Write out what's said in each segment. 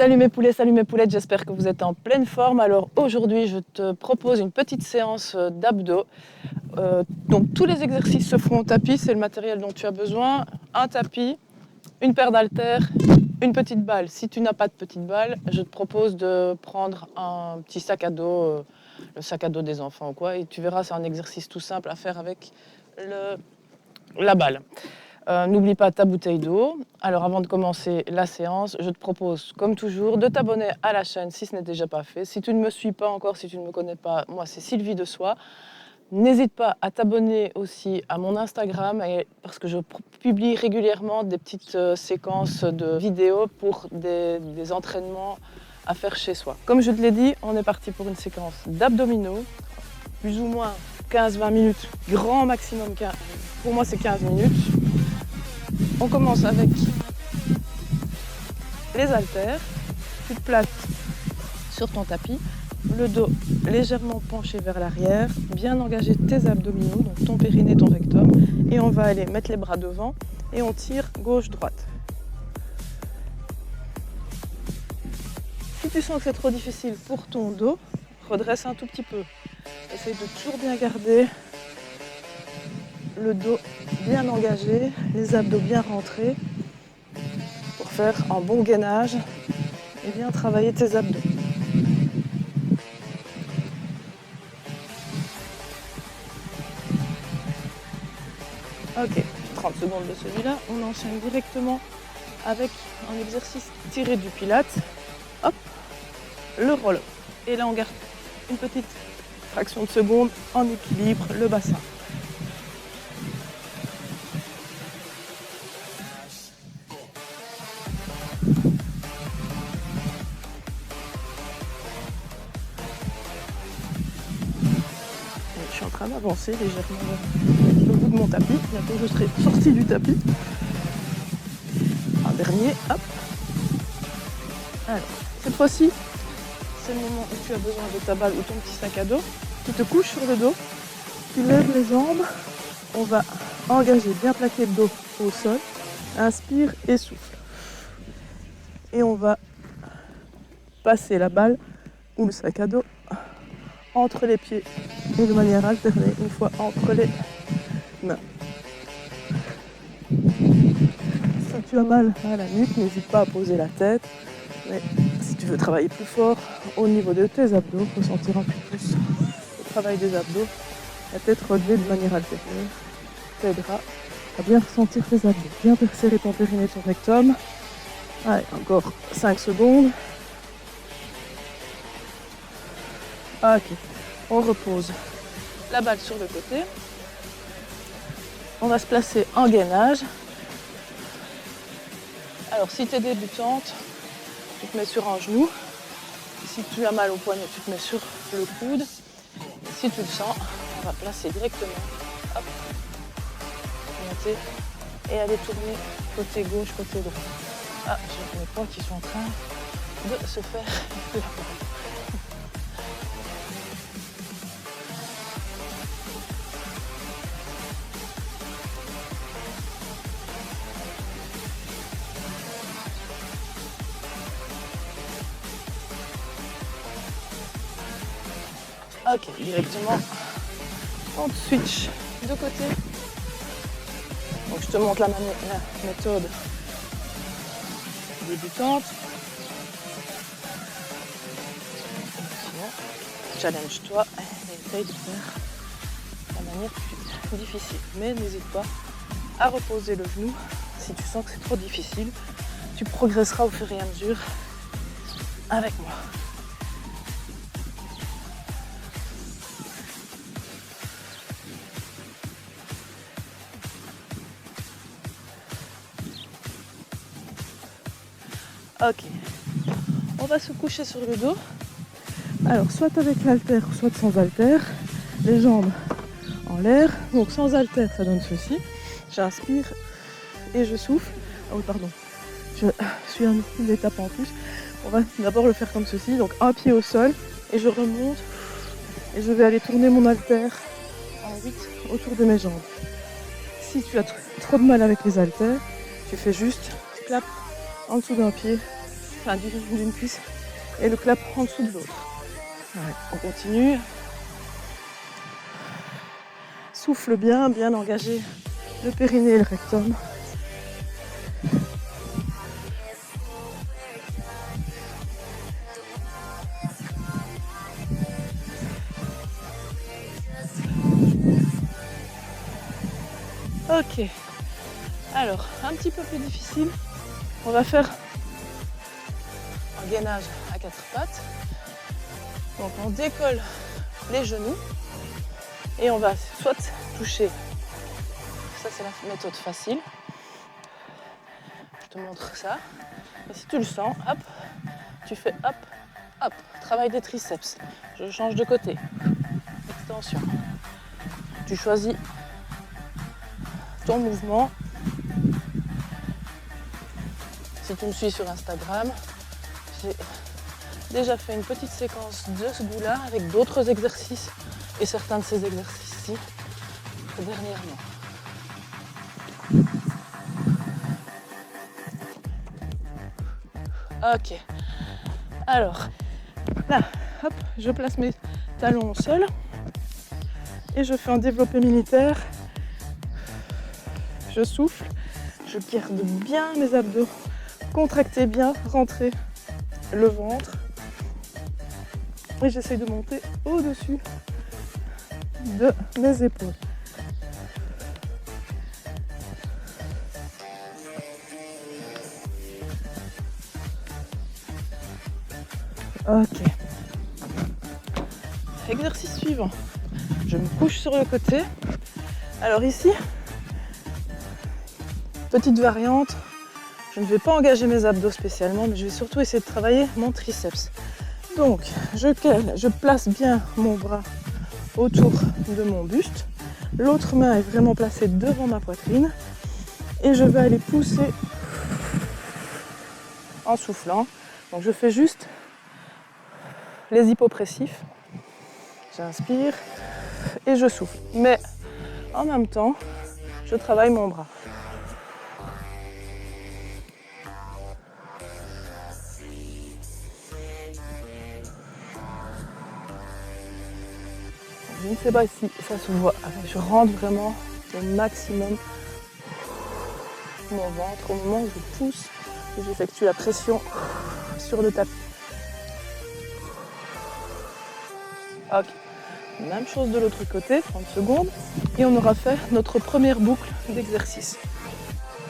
Salut mes poulets, salut mes poulettes, j'espère que vous êtes en pleine forme. Alors aujourd'hui, je te propose une petite séance d'abdos. Donc tous les exercices se feront au tapis, c'est le matériel dont tu as besoin. Un tapis, une paire d'haltères, une petite balle. Si tu n'as pas de petite balle, je te propose de prendre un petit sac à dos, le sac à dos des enfants ou quoi, et tu verras, c'est un exercice tout simple à faire avec la balle. N'oublie pas ta bouteille d'eau. Alors avant de commencer la séance, je te propose, comme toujours, de t'abonner à la chaîne si ce n'est déjà pas fait. Si tu ne me suis pas encore, si tu ne me connais pas, moi c'est Sylvie de Soie. N'hésite pas à t'abonner aussi à mon Instagram parce que je publie régulièrement des petites séquences de vidéos pour des entraînements à faire chez soi. Comme je te l'ai dit, on est parti pour une séquence d'abdominaux, plus ou moins 15-20 minutes, grand maximum 15, pour moi c'est 15 minutes. On commence avec les haltères. Tu te places sur ton tapis, le dos légèrement penché vers l'arrière, bien engager tes abdominaux, donc ton périnée, ton rectum, et on va aller mettre les bras devant et on tire gauche-droite. Si tu sens que c'est trop difficile pour ton dos, redresse un tout petit peu. Essaye de toujours bien garder le dos bien engagé, les abdos bien rentrés pour faire un bon gainage et bien travailler tes abdos. Ok, 30 secondes de celui-là, on enchaîne directement avec un exercice tiré du Pilates. Hop, le roll-up. Et là on garde une petite fraction de seconde en équilibre le bassin. Je suis en train d'avancer légèrement vers le bout de mon tapis. Bientôt je serai sortie du tapis. Un dernier, hop. Alors, cette fois-ci, c'est le moment où tu as besoin de ta balle ou ton petit sac à dos. Tu te couches sur le dos, tu lèves les jambes. On va engager, bien plaquer le dos au sol. Inspire et souffle. Et on va passer la balle ou le sac à dos entre les pieds et de manière alternée, une fois entre les mains. Si tu as mal à la nuque, n'hésite pas à poser la tête. Mais si tu veux travailler plus fort au niveau de tes abdos, ressentir un peu plus le travail des abdos, la tête relevée de manière alternée t'aidera à bien ressentir tes abdos. Bien serrer ton périnée, ton rectum. Allez, encore 5 secondes. Ok, on repose la balle sur le côté. On va se placer en gainage. Alors si tu es débutante, tu te mets sur un genou. Si tu as mal au poignet, tu te mets sur le coude. Et si tu le sens, on va placer directement. Hop, monter et aller tourner côté gauche, côté droit. Ah, j'ai mes poings qui sont en train de se faire la balle. Ok, directement, on switch de côté. Donc je te montre la méthode débutante. Sinon, challenge-toi et essaye de faire la manière plus difficile. Mais n'hésite pas à reposer le genou si tu sens que c'est trop difficile. Tu progresseras au fur et à mesure avec moi. Ok, on va se coucher sur le dos. Alors, soit avec l'haltère, soit sans haltère. Les jambes en l'air. Donc, sans haltère, ça donne ceci. J'inspire et je souffle. Ah oui, pardon. Je suis une étape en plus. On va d'abord le faire comme ceci. Donc, un pied au sol et je remonte. Et je vais aller tourner mon haltère en 8 autour de mes jambes. Si tu as trop de mal avec les haltères, tu fais juste clap en dessous d'un pied enfin d'une cuisse et le clap en dessous de l'autre. Ouais, on continue. Souffle bien, bien engagé le périnée et le rectum. Ok, alors un petit peu plus difficile, on va faire un gainage à quatre pattes. Donc on décolle les genoux et on va soit toucher, ça c'est la méthode facile, je te montre ça, et si tu le sens, hop, tu fais hop, hop, travail des triceps, je change de côté, extension, tu choisis ton mouvement. Si tu me suis sur Instagram, j'ai déjà fait une petite séquence de ce goût-là avec d'autres exercices et certains de ces exercices-ci dernièrement. Ok, alors là, hop, je place mes talons au sol et je fais un développé militaire. Je souffle, je garde bien mes abdos, contracter bien, rentrer le ventre et j'essaye de monter au-dessus de mes épaules. Ok. Exercice suivant. Je me couche sur le côté. Alors ici, petite variante. Je ne vais pas engager mes abdos spécialement, mais je vais surtout essayer de travailler mon triceps. Donc, je place bien mon bras autour de mon buste. L'autre main est vraiment placée devant ma poitrine. Et je vais aller pousser en soufflant. Donc je fais juste les hypopressifs. J'inspire et je souffle. Mais en même temps, je travaille mon bras. Je ne sais pas si ça se voit. Je rentre vraiment au maximum mon ventre au moment où je pousse et j'effectue la pression sur le tapis. Ok. Même chose de l'autre côté, 30 secondes. Et on aura fait notre première boucle d'exercice.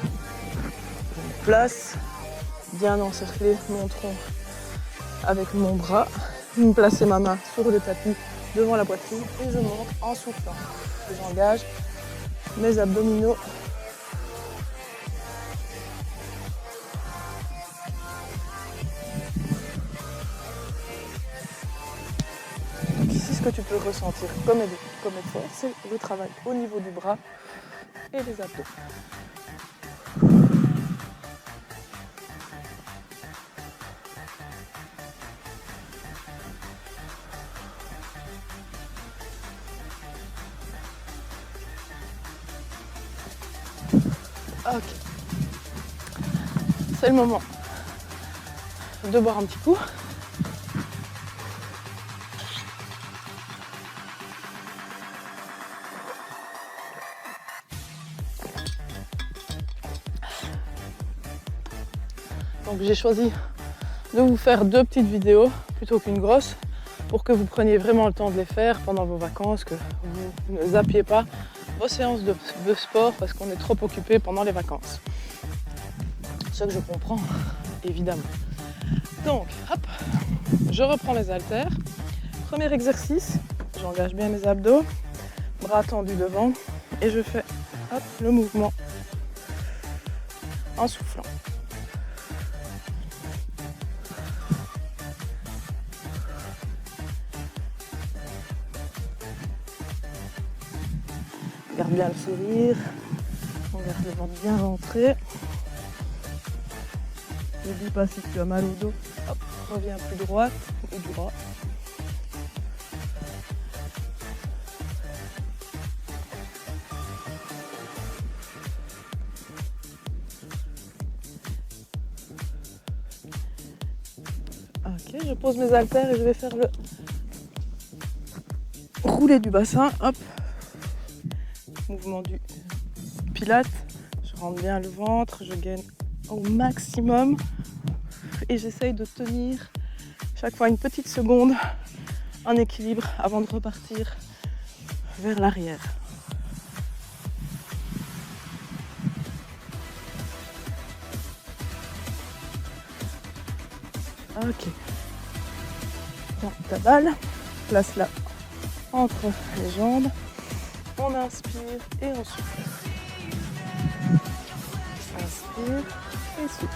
Je me place, bien encercler mon tronc avec mon bras. Je me placer ma main sur le tapis devant la poitrine et je monte en soufflant. J'engage mes abdominaux. Donc ici, ce que tu peux ressentir comme effort, c'est le travail au niveau du bras et des abdos. Ok. C'est le moment de boire un petit coup. Donc j'ai choisi de vous faire 2 petites vidéos plutôt qu'une grosse pour que vous preniez vraiment le temps de les faire pendant vos vacances, que vous ne zappiez pas vos séances de sport parce qu'on est trop occupé pendant les vacances. Ce que je comprends, évidemment. Donc, hop, je reprends mes haltères. Premier exercice, j'engage bien mes abdos, bras tendus devant et je fais hop, le mouvement en soufflant. Garde bien le sourire, on garde le ventre bien rentré. N'oublie pas si tu as mal au dos, hop, reviens plus droite ou droit. Ok, je pose mes haltères et je vais faire le roulé du bassin. Hop, mouvement du pilate. Je rentre bien le ventre, je gaine au maximum et j'essaye de tenir chaque fois une petite seconde en équilibre avant de repartir vers l'arrière. Ok. Prends ta balle, place-la entre les jambes. On inspire et on souffle. Inspire et souffle.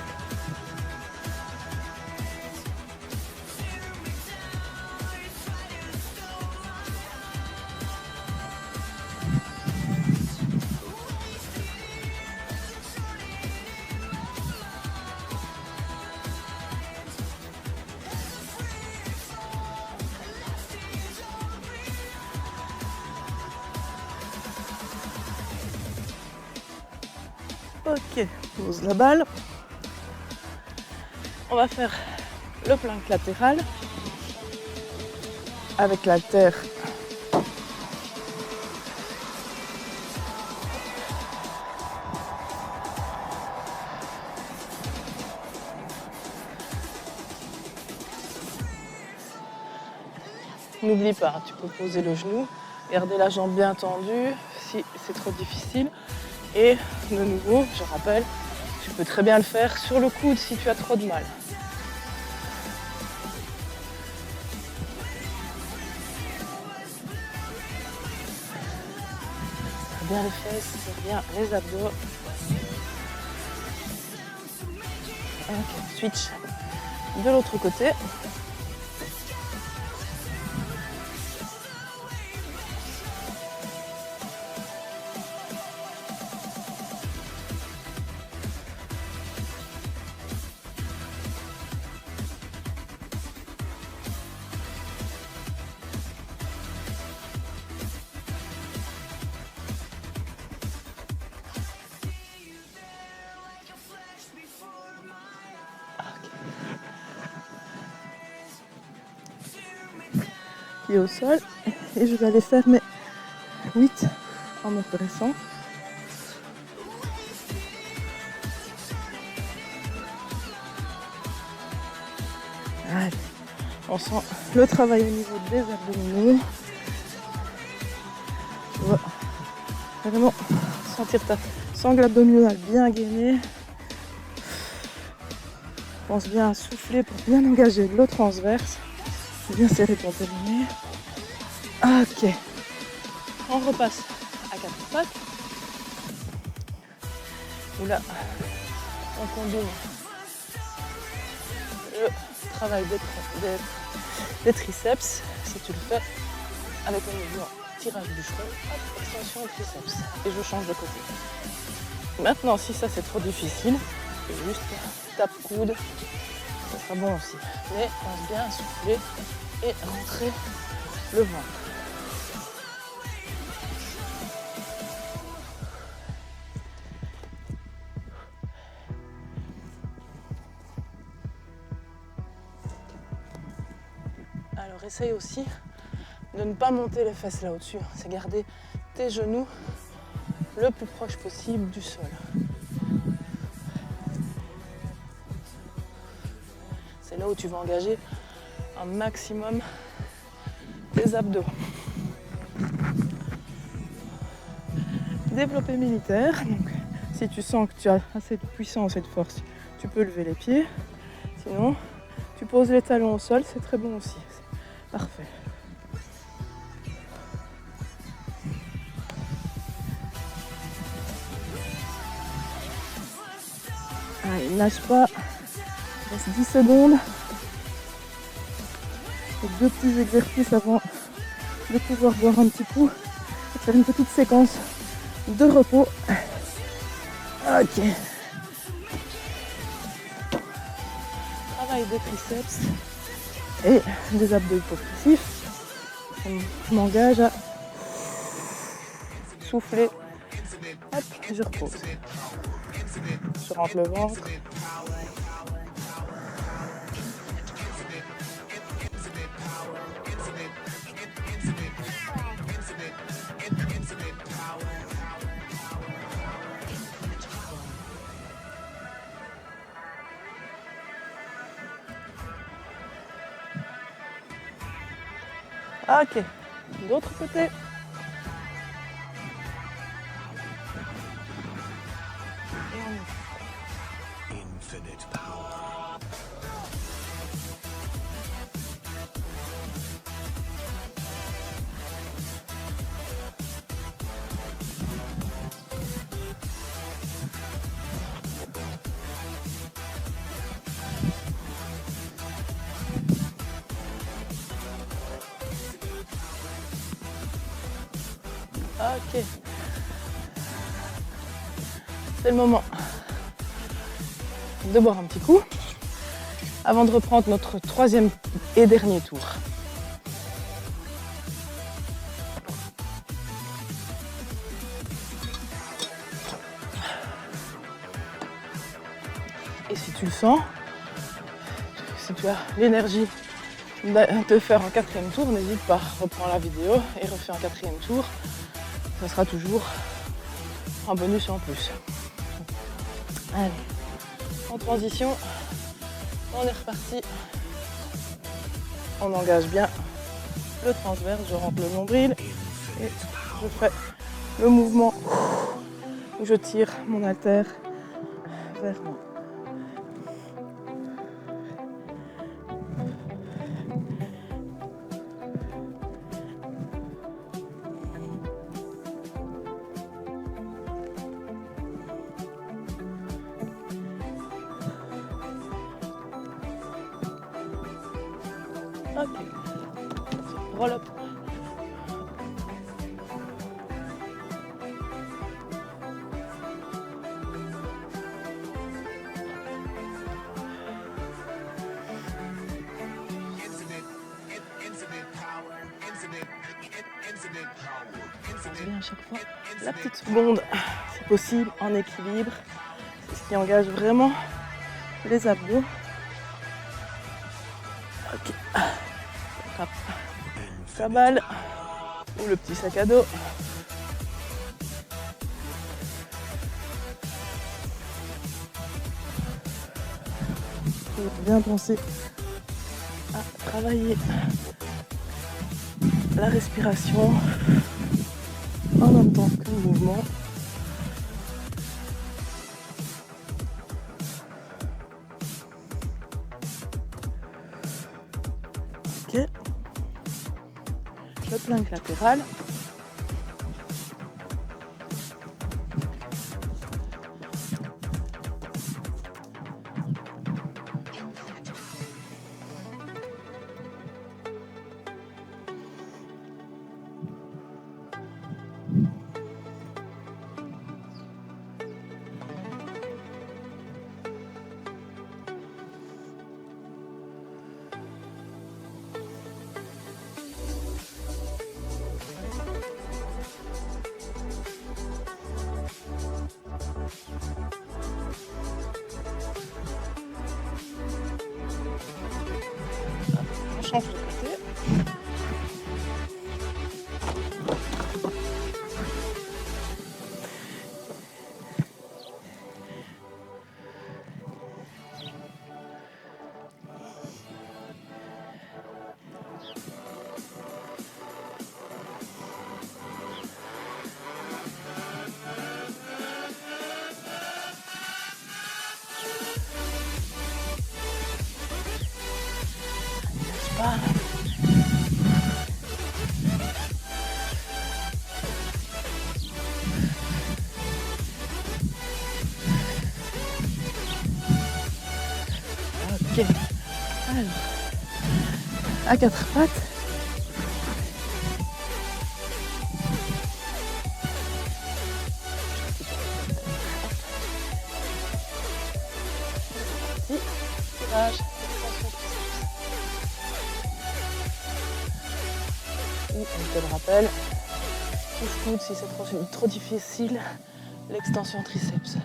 Ok, pose la balle. On va faire le plank latéral avec l'haltère. N'oublie pas, tu peux poser le genou, garder la jambe bien tendue si c'est trop difficile. Et de nouveau, je rappelle, tu peux très bien le faire sur le coude si tu as trop de mal. Serre bien les fesses, serre bien les abdos. Ok, switch de l'autre côté. Pied au sol et je vais aller faire mes 8 en me pressant. Allez, on sent le travail au niveau des abdominaux. Tu vas vraiment sentir ta sangle abdominale bien gainée. Pense bien à souffler pour bien engager le transverse. Bien serrer ton périnée. Ok. On repasse à quatre pattes. Où là, on combine le travail des triceps. Si tu le fais avec un mouvement tirage du front, extension triceps. Et je change de côté. Maintenant, si ça c'est trop difficile, juste tape coude. Ça sera bon aussi. Mais pense bien à souffler et rentrer le ventre. Alors essaye aussi de ne pas monter les fesses là au-dessus. C'est garder tes genoux le plus proche possible du sol. C'est là où tu vas engager un maximum tes abdos. Développé militaire. Donc, si tu sens que tu as assez de puissance et de force, tu peux lever les pieds. Sinon, tu poses les talons au sol, c'est très bon aussi. C'est parfait. Allez, lâche pas. Il reste 10 secondes. Et 2 petits exercices avant de pouvoir boire un petit coup. Et faire une petite séquence de repos. Ok. Travail des triceps et des abdos hypocrisifs. Je m'engage à souffler. Hop, je repose. Je rentre le ventre. Ok, l'autre côté. Et on y va. Infinite power. Ok. C'est le moment de boire un petit coup avant de reprendre notre troisième et dernier tour. Et si tu le sens, si tu as l'énergie de faire un quatrième tour, n'hésite pas, reprends la vidéo et refais un quatrième tour. Ça sera toujours un bonus en plus. Allez, en transition, on est reparti. On engage bien le transverse, je rentre le nombril et je fais le mouvement où je tire mon haltère vers moi. Ok, roll up. Bien à chaque fois la petite seconde, si possible, en équilibre. C'est ce qui engage vraiment les abdos. Ok, attrape sa balle ou le petit sac à dos. Faut bien penser à travailler la respiration en même temps que le mouvement. Ok. Le plank latéral. On change de côté. Voilà. Ok. Alors, à quatre pattes. Petit tirage, extension triceps. Ou on te le rappelle, coude si c'est trop difficile, l'extension triceps.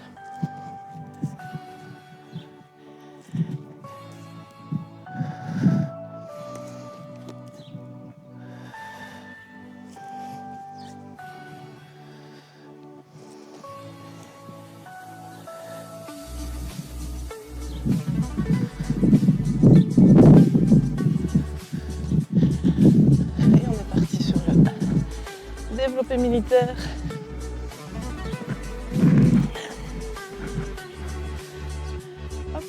Et on développé militaire. Hop.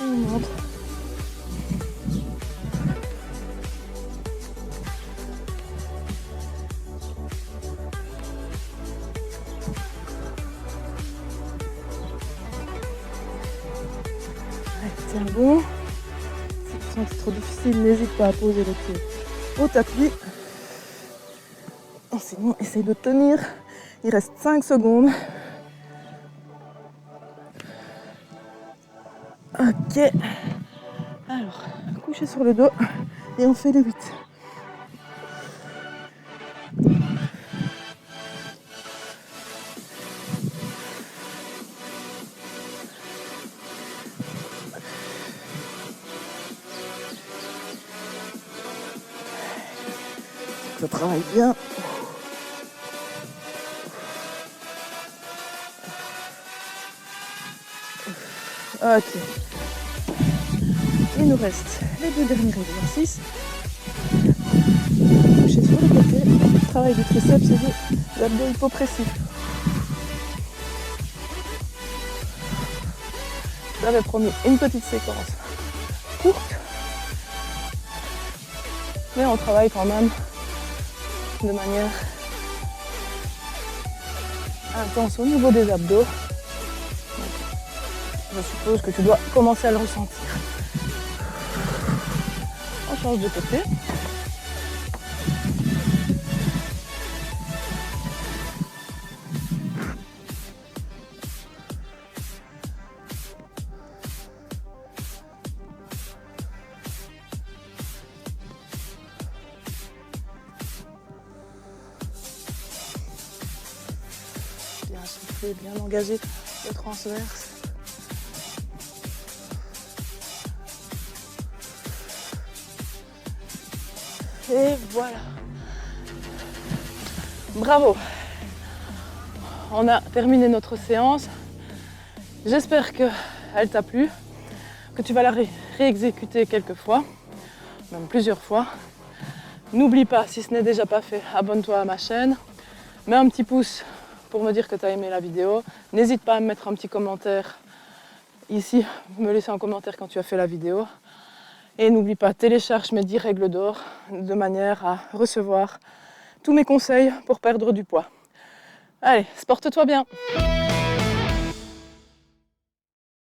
On monte. Allez, tiens bon. Si tu sens que c'est trop difficile, n'hésite pas à poser le pied au tapis. Sinon, essaye de tenir. Il reste 5 secondes. Ok. Alors, coucher sur le dos et on fait les 8. Ça travaille bien. Ok. Il nous reste les 2 derniers exercices. Coucher sur le côté, travail du triceps et des abdos hypopressifs. J'avais promis une petite séquence courte, mais on travaille quand même de manière intense au niveau des abdos. Je suppose que tu dois commencer à le ressentir. On change de côté. Bien souffler, bien engager le transverse. Et voilà. Bravo. On a terminé notre séance. J'espère qu'elle t'a plu, que tu vas la réexécuter quelques fois, même plusieurs fois. N'oublie pas, si ce n'est déjà pas fait, abonne-toi à ma chaîne. Mets un petit pouce pour me dire que tu as aimé la vidéo. N'hésite pas à me mettre un petit commentaire ici, me laisser un commentaire quand tu as fait la vidéo. Et n'oublie pas, télécharge mes 10 règles d'or de manière à recevoir tous mes conseils pour perdre du poids. Allez, porte-toi bien!